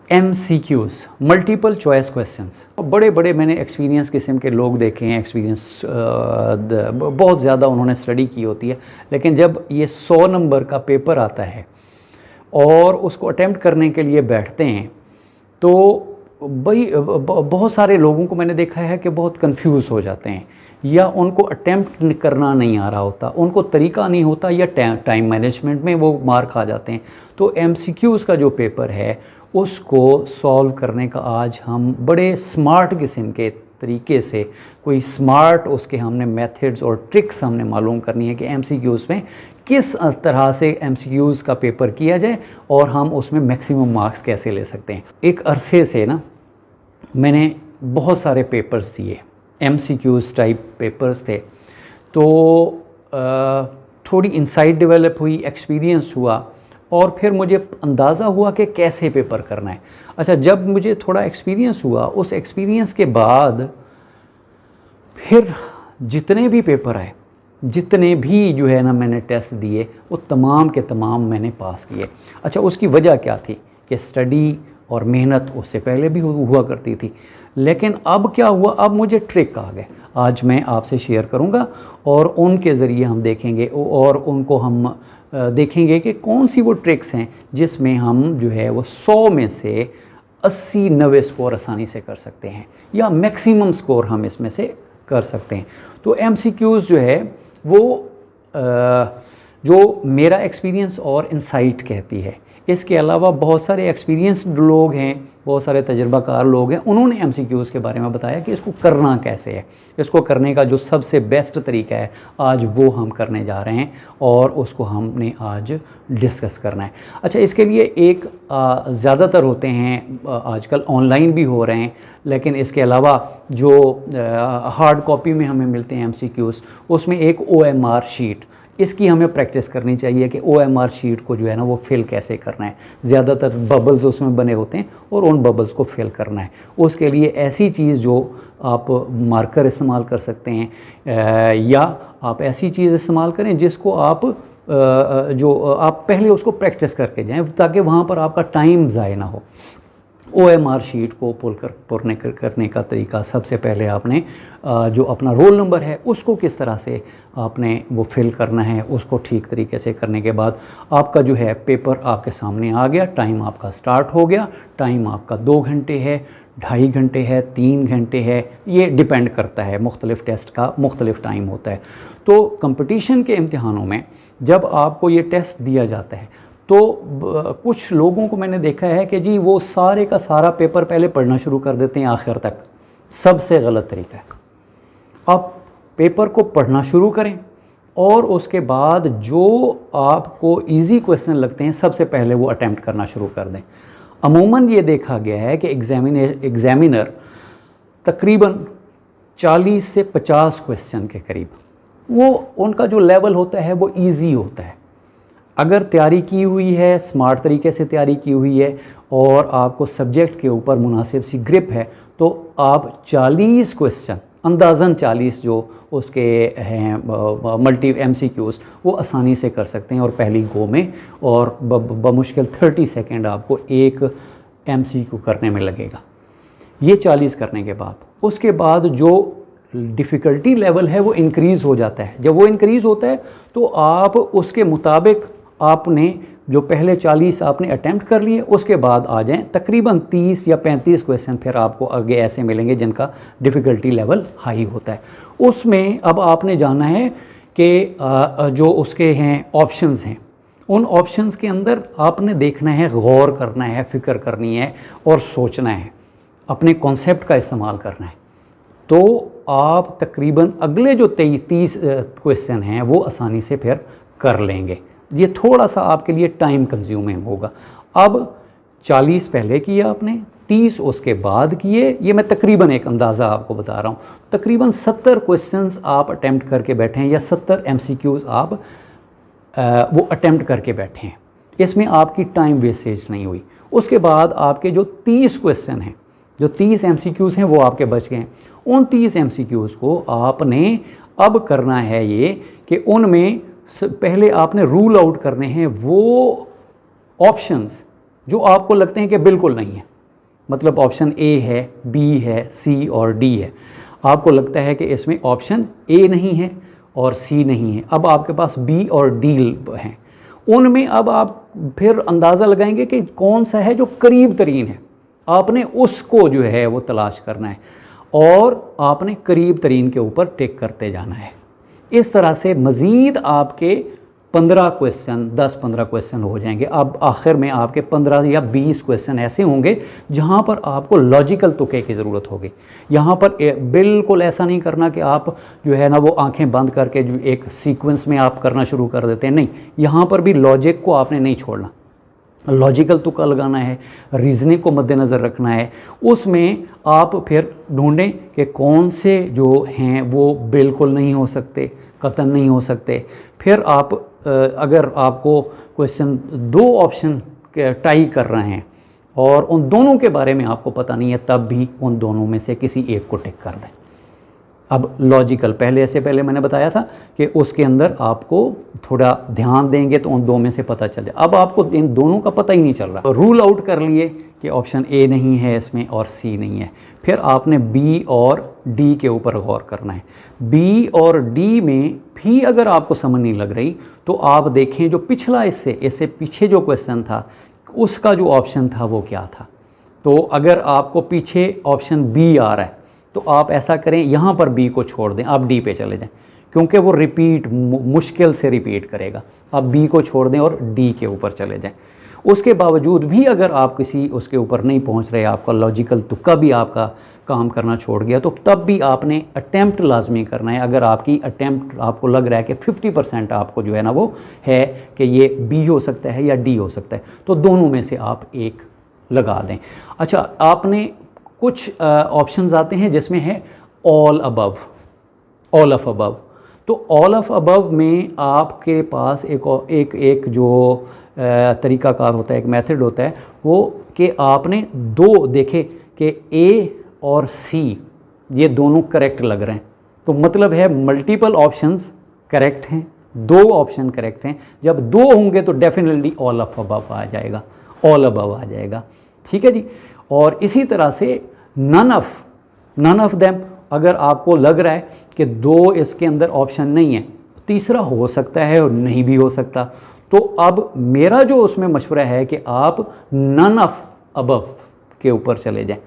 MCQs, multiple choice questions, बड़े बड़े मैंने एक्सपीरियंस किस्म के लोग देखे हैं, एक्सपीरियंस बहुत ज़्यादा उन्होंने स्टडी की होती है, लेकिन जब ये 100 नंबर का पेपर आता है और उसको अटेम्प्ट करने के लिए बैठते हैं तो भाई बहुत सारे लोगों को मैंने देखा है कि बहुत कंफ्यूज हो जाते हैं, या उनको अटेम्प्ट करना नहीं आ रहा होता, उनको तरीका नहीं होता, या टाइम मैनेजमेंट में वो मार खा जाते हैं। तो MCQs का जो पेपर है उसको सॉल्व करने का आज हम बड़े स्मार्ट किस्म के तरीके से, कोई स्मार्ट उसके हमने मेथड्स और ट्रिक्स हमने मालूम करनी है कि MCQs में किस तरह से MCQs का पेपर किया जाए और हम उसमें मैक्सिमम मार्क्स कैसे ले सकते हैं। एक अरसे से ना मैंने बहुत सारे पेपर्स दिए, MCQs टाइप पेपर्स थे, तो थोड़ी इंसाइट डेवलप हुई, एक्सपीरियंस हुआ और फिर मुझे अंदाज़ा हुआ कि कैसे पेपर करना है। अच्छा, जब मुझे थोड़ा एक्सपीरियंस हुआ, उस एक्सपीरियंस के बाद फिर जितने भी पेपर आए, जितने भी जो है ना मैंने टेस्ट दिए, वो तमाम के तमाम मैंने पास किए। अच्छा, उसकी वजह क्या थी कि स्टडी और मेहनत उससे पहले भी हुआ करती थी, लेकिन अब क्या हुआ, अब मुझे ट्रिक आ गए, आज मैं आपसे शेयर करूंगा और उनके ज़रिए हम देखेंगे और उनको हम देखेंगे कि कौन सी वो ट्रिक्स हैं जिसमें हम जो है वो 100 में से 80-90 स्कोर आसानी से कर सकते हैं, या मैक्सिमम स्कोर हम इसमें से कर सकते हैं। तो MCQs जो है वो जो मेरा एक्सपीरियंस और इंसाइट कहती है, इसके अलावा बहुत सारे एक्सपीरियंस्ड लोग हैं, बहुत सारे तजर्बाकार लोग हैं, उन्होंने MCQs के बारे में बताया कि इसको करना कैसे है, इसको करने का जो सबसे बेस्ट तरीका है, आज वो हम करने जा रहे हैं और उसको हमने आज डिस्कस करना है। अच्छा, इसके लिए एक ज़्यादातर होते हैं, आजकल ऑनलाइन भी हो रहे हैं, लेकिन इसके अलावा जो हार्ड कॉपी में हमें मिलते हैं MCQs, उसमें एक OMR शीट, इसकी हमें प्रैक्टिस करनी चाहिए कि OMR शीट को जो है ना वो फिल कैसे करना है। ज़्यादातर बबल्स उसमें बने होते हैं और उन बबल्स को फिल करना है। उसके लिए ऐसी चीज़ जो आप मार्कर इस्तेमाल कर सकते हैं, या आप ऐसी चीज़ इस्तेमाल करें जिसको आप जो आप पहले उसको प्रैक्टिस करके जाएं, ताकि वहाँ पर आपका टाइम ज़ाया ना हो। OMR शीट को पुरने करने का तरीका, सबसे पहले आपने जो अपना रोल नंबर है उसको किस तरह से आपने वो फिल करना है, उसको ठीक तरीके से करने के बाद आपका जो है पेपर आपके सामने आ गया, टाइम आपका स्टार्ट हो गया। टाइम आपका 2 घंटे है, 2.5 घंटे है, 3 घंटे है, ये डिपेंड करता है, मुख्तलिफ़ टेस्ट का मुख्तलिफ़ टाइम होता है। तो कंपटीशन के इम्तिहानों में जब आपको ये टेस्ट दिया जाता है तो कुछ लोगों को मैंने देखा है कि जी वो सारे का सारा पेपर पहले पढ़ना शुरू कर देते हैं आखिर तक। सबसे गलत तरीका है। आप पेपर को पढ़ना शुरू करें और उसके बाद जो आपको इजी क्वेश्चन लगते हैं सबसे पहले वो अटेम्प्ट करना शुरू कर दें। अमूमन ये देखा गया है कि एग्ज़ामिनर तकरीबन 40 से 50 क्वेश्चन के करीब, वो उनका जो लेवल होता है वो इजी होता है। अगर तैयारी की हुई है, स्मार्ट तरीके से तैयारी की हुई है और आपको सब्जेक्ट के ऊपर मुनासिब सी ग्रिप है, तो आप 40 क्वेश्चन, अंदाज़न 40 जो उसके हैं मल्टी MCQs, वो आसानी से कर सकते हैं और पहली गो में, और बमुश्किल 30 सेकेंड आपको एक MCQ करने में लगेगा। ये 40 करने के बाद उसके बाद जो डिफ़िकल्टी लेवल है वो इंक्रीज़ हो जाता है। जब वो इंक्रीज़ होता है तो आप उसके मुताबिक आपने जो पहले 40 आपने अटेम्प्ट कर लिए, उसके बाद आ जाएं तकरीबन 30 या 35 क्वेश्चन फिर आपको आगे ऐसे मिलेंगे जिनका डिफ़िकल्टी लेवल हाई होता है। उसमें अब आपने जाना है कि जो उसके हैं ऑप्शंस हैं, उन ऑप्शंस के अंदर आपने देखना है, गौर करना है, फ़िक्र करनी है और सोचना है, अपने कॉन्सेप्ट का इस्तेमाल करना है। तो आप तकरीबन अगले जो 30 क्वेश्चन हैं वो आसानी से फिर कर लेंगे। ये थोड़ा सा आपके लिए टाइम कंज्यूमिंग होगा। अब 40 पहले किया आपने, 30 उसके बाद किए, ये मैं तकरीबन एक अंदाज़ा आपको बता रहा हूँ। तकरीबन 70 क्वेश्चंस आप अटेम्प्ट करके बैठे हैं, या 70 MCQs आप वो अटेम्प्ट करके बैठे हैं। इसमें आपकी टाइम वेस्टेज नहीं हुई। उसके बाद आपके जो 30 क्वेश्चन हैं, जो 30 MCQs हैं वो आपके बच गए हैं। उन 30 MCQs को आपने अब करना है ये कि उनमें पहले आपने रूल आउट करने हैं वो ऑप्शंस जो आपको लगते हैं कि बिल्कुल नहीं है, मतलब ऑप्शन ए है, बी है, सी और डी है। आपको लगता है कि इसमें ऑप्शन ए नहीं है और सी नहीं है, अब आपके पास बी और डी हैं। उनमें अब आप फिर अंदाज़ा लगाएंगे कि कौन सा है जो करीब तरीन है, आपने उसको जो है वो तलाश करना है और आपने करीब तरीन के ऊपर टिक करते जाना है। इस तरह से मज़ीद आपके 15 क्वेश्चन, 10-15 क्वेश्चन हो जाएंगे। अब आखिर में आपके 15 या 20 क्वेश्चन ऐसे होंगे जहाँ पर आपको लॉजिकल तुक्के की ज़रूरत होगी। यहाँ पर बिल्कुल ऐसा नहीं करना कि आप जो है ना वो आंखें बंद करके जो एक सीक्वेंस में आप करना शुरू कर देते हैं, नहीं, यहाँ पर भी लॉजिक को आपने नहीं छोड़ना, लॉजिकल तुक्का लगाना है, रीजनिंग को मद्देनज़र रखना है। उसमें आप फिर ढूंढें कि कौन से जो हैं वो बिल्कुल नहीं हो सकते, कतन नहीं हो सकते। फिर आप अगर आपको क्वेश्चन 2 ऑप्शन टाई कर रहे हैं और उन दोनों के बारे में आपको पता नहीं है, तब भी उन दोनों में से किसी एक को टिक कर दें। अब लॉजिकल पहले मैंने बताया था कि उसके अंदर आपको थोड़ा ध्यान देंगे तो उन दो में से पता चल जाए। अब आपको इन दोनों का पता ही नहीं चल रहा, तो रूल आउट कर लिए कि ऑप्शन ए नहीं है इसमें और सी नहीं है। फिर आपने बी और डी के ऊपर गौर करना है। बी और डी में भी अगर आपको समझ नहीं लग रही तो आप देखें जो पिछला इससे पीछे जो क्वेश्चन था उसका जो ऑप्शन था वो क्या था। तो अगर आपको पीछे ऑप्शन बी आ रहा है तो आप ऐसा करें, यहाँ पर बी को छोड़ दें, आप डी पे चले जाएं, क्योंकि वो रिपीट मुश्किल से रिपीट करेगा। आप बी को छोड़ दें और डी के ऊपर चले जाएं। उसके बावजूद भी अगर आप किसी उसके ऊपर नहीं पहुँच रहे, आपका लॉजिकल तुक्का भी आपका काम करना छोड़ गया, तो तब भी आपने अटैम्प्ट लाजमी करना है। अगर आपकी अटैम्प्ट आपको लग रहा है कि 50% आपको जो है ना वो है कि ये बी हो सकता है या डी हो सकता है, तो दोनों में से आप एक लगा दें। अच्छा, आपने कुछ ऑप्शंस आते हैं जिसमें है all above, all of above. तो ऑल ऑफ अबव में आपके पास एक जो तरीक़ाकार होता है, एक मेथड होता है वो कि आपने 2 देखे कि ए और सी ये दोनों करेक्ट लग रहे हैं, तो मतलब है मल्टीपल ऑप्शंस करेक्ट हैं, 2 ऑप्शन करेक्ट हैं। जब 2 होंगे तो डेफिनेटली ऑल ऑफ अबव आ जाएगा, ऑल अबव आ जाएगा। ठीक है जी। और इसी तरह से नन ऑफ देम, अगर आपको लग रहा है कि 2 इसके अंदर ऑप्शन नहीं है, तीसरा हो सकता है और नहीं भी हो सकता, तो अब मेरा जो उसमें मशवरा है कि आप नन ऑफ अबव के ऊपर चले जाएं,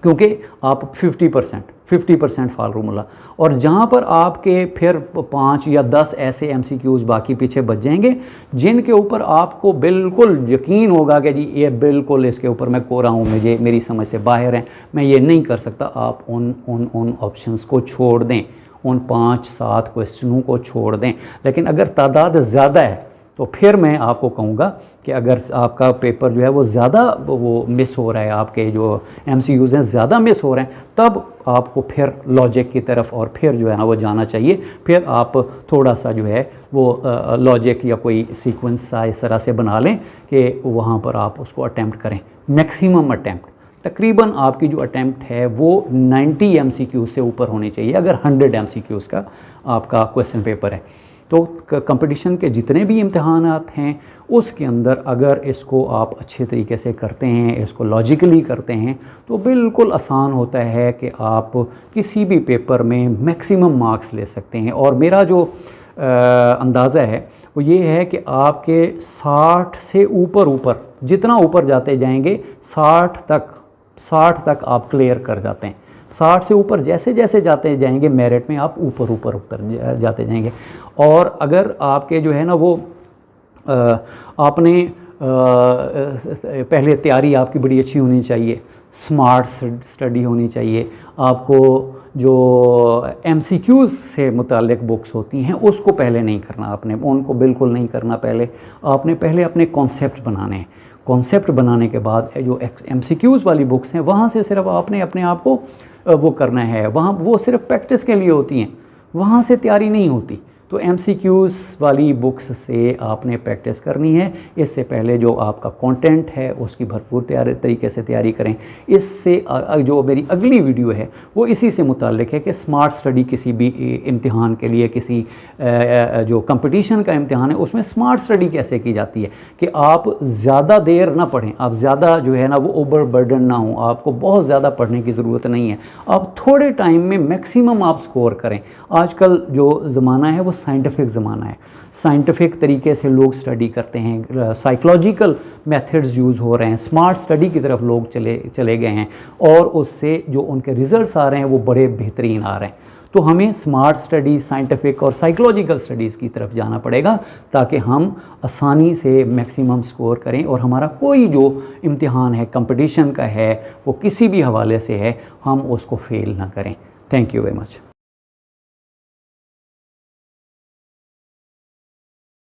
क्योंकि आप 50% फार्मूला, और जहाँ पर आपके फिर 5 या 10 ऐसे MCQs बाकी पीछे बच जाएंगे जिनके ऊपर आपको बिल्कुल यकीन होगा कि जी ये बिल्कुल इसके ऊपर मैं कोरा हूँ, मुझे मेरी समझ से बाहर है, मैं ये नहीं कर सकता। आप उन ऑप्शंस को छोड़ दें, उन 5-7 क्वेश्चनों को छोड़ दें। लेकिन अगर तादाद ज़्यादा है तो फिर मैं आपको कहूँगा कि अगर आपका पेपर जो है वो ज़्यादा वो मिस हो रहा है, आपके जो MCQs हैं ज़्यादा मिस हो रहे हैं, तब आपको फिर लॉजिक की तरफ और फिर जो है ना वो जाना चाहिए। फिर आप थोड़ा सा जो है वो लॉजिक या कोई सीक्वेंस सा इस तरह से बना लें कि वहाँ पर आप उसको अटैम्प्ट करें। मैक्सिमम अटैम्प्ट, तकरीबन आपकी जो अटैम्प्ट है वो 90 MCQ से ऊपर होनी चाहिए अगर 100 MCQs का आपका क्वेश्चन पेपर है। तो कंपटीशन के जितने भी इम्तहानात हैं उसके अंदर अगर इसको आप अच्छे तरीके से करते हैं, इसको लॉजिकली करते हैं, तो बिल्कुल आसान होता है कि आप किसी भी पेपर में मैक्सिमम मार्क्स ले सकते हैं। और मेरा जो अंदाज़ा है वो ये है कि आपके 60 से ऊपर जितना ऊपर जाते जाएंगे 60 तक आप क्लियर कर जाते हैं। 60 से ऊपर जैसे जैसे जाते जाएंगे मेरिट में आप ऊपर उतर जाते जाएंगे। और अगर आपके जो है ना वो आपने पहले तैयारी आपकी बड़ी अच्छी होनी चाहिए, स्मार्ट स्टडी होनी चाहिए, आपको जो MCQs से मुताल्लिक़ बुक्स होती हैं उसको पहले नहीं करना, आपने उनको बिल्कुल नहीं करना। आपने पहले अपने कॉन्सेप्ट बनाने हैं। कॉन्सेप्ट बनाने के बाद जो MCQs वाली बुक्स हैं वहाँ से सिर्फ आपने अपने आप को वो करना है, वहाँ वो सिर्फ प्रैक्टिस के लिए होती हैं, वहाँ से तैयारी नहीं होती। तो MCQs वाली बुक्स से आपने प्रैक्टिस करनी है। इससे पहले जो आपका कंटेंट है उसकी भरपूर तरीके से तैयारी करें। इससे जो मेरी अगली वीडियो है वो इसी से मुताल्लिक है कि स्मार्ट स्टडी किसी भी इम्तिहान के लिए, किसी जो कंपटीशन का इम्तिहान है उसमें स्मार्ट स्टडी कैसे की जाती है, कि आप ज़्यादा देर ना पढ़ें, आप ज़्यादा जो है ना वो ओवर बर्डन ना हो, आपको बहुत ज़्यादा पढ़ने की ज़रूरत नहीं है, आप थोड़े टाइम में मैक्सिमम आप स्कोर करें। आजकल जो ज़माना है वो साइंटिफिक ज़माना है, साइंटिफिक तरीके से लोग स्टडी करते हैं, साइकोलॉजिकल मेथड्स यूज़ हो रहे हैं, स्मार्ट स्टडी की तरफ लोग चले गए हैं और उससे जो उनके रिज़ल्ट्स आ रहे हैं वो बड़े बेहतरीन आ रहे हैं। तो हमें स्मार्ट स्टडी, साइंटिफिक और साइकोलॉजिकल स्टडीज़ की तरफ जाना पड़ेगा ताकि हम आसानी से मैक्सिमम स्कोर करें और हमारा कोई जो इम्तिहान है, कंपटीशन का है, वो किसी भी हवाले से है, हम उसको फेल ना करें। Thank you very much.